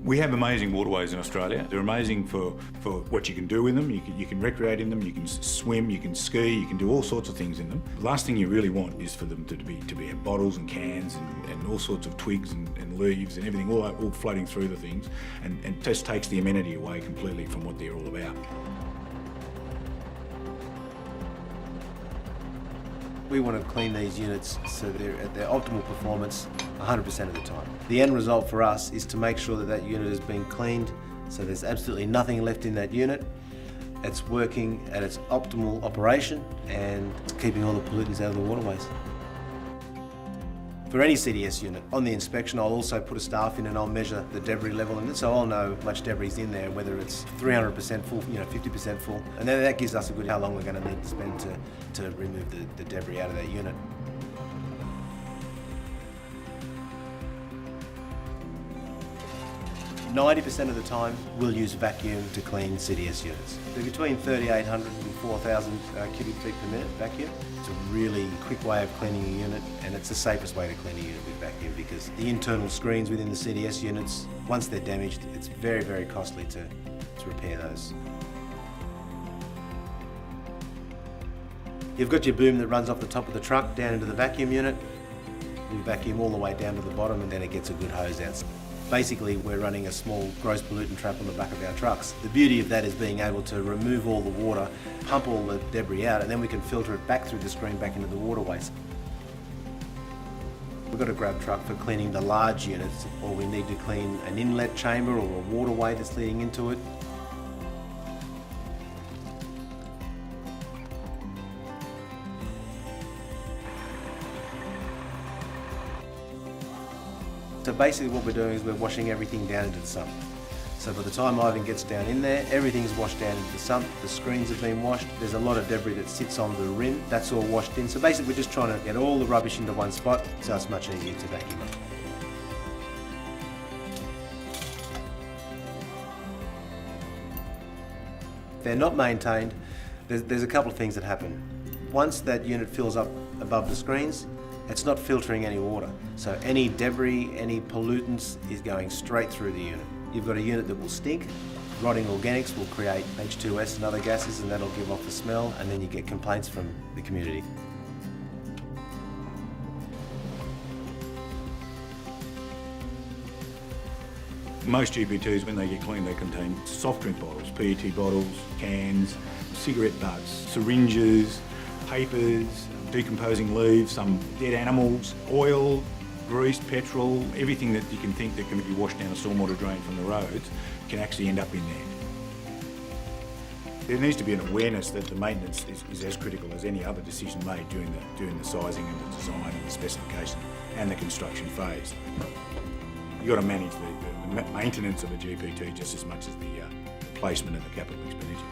We have amazing waterways in Australia. They're amazing for what you can do in them. You can recreate in them, you can swim, you can ski, you can do all sorts of things in them. The last thing you really want is for them to be bottles and cans and all sorts of twigs and leaves and everything all floating through the things, and just takes the amenity away completely from what they're all about. We want to clean these units so they're at their optimal performance 100% of the time. The end result for us is to make sure that that unit has been cleaned so there's absolutely nothing left in that unit. It's working at its optimal operation and it's keeping all the pollutants out of the waterways. For any CDS unit, on the inspection I'll also put a staff in and I'll measure the debris level in it, so I'll know how much debris is in there, whether it's 300% full, 50% full, and then that gives us a good how long we're going to need to spend to remove the debris out of that unit. "90% of the time, we'll use vacuum to clean CDS units. They're between 3,800 and 4,000 cubic feet per minute vacuum. It's a really quick way of cleaning a unit, and it's the safest way to clean a unit with vacuum because the internal screens within the CDS units, once they're damaged, it's very, very costly to repair those. You've got your boom that runs off the top of the truck down into the vacuum unit. We vacuum all the way down to the bottom and then it gets a good hose out. Basically, we're running a small gross pollutant trap on the back of our trucks. The beauty of that is being able to remove all the water, pump all the debris out, and then we can filter it back through the screen back into the waterways. We've got a grab truck for cleaning the large units, or we need to clean an inlet chamber or a waterway that's leading into it. So basically what we're doing is we're washing everything down into the sump. So by the time Ivan gets down in there, everything's washed down into the sump, the screens have been washed, there's a lot of debris that sits on the rim, that's all washed in. So basically we're just trying to get all the rubbish into one spot, so it's much easier to vacuum up. If they're not maintained, there's a couple of things that happen. Once that unit fills up above the screens, it's not filtering any water. So any debris, any pollutants is going straight through the unit. You've got a unit that will stink. Rotting organics will create H2S and other gases, and that'll give off the smell, and then you get complaints from the community. Most GPTs, when they get cleaned, they contain soft drink bottles, PET bottles, cans, cigarette butts, syringes, papers, decomposing leaves, some dead animals, oil, grease, petrol, everything that you can think that can be washed down a stormwater drain from the roads can actually end up in there. There needs to be an awareness that the maintenance is as critical as any other decision made during the sizing and the design and the specification and the construction phase. You've got to manage the maintenance of a GPT just as much as the placement and the capital expenditure.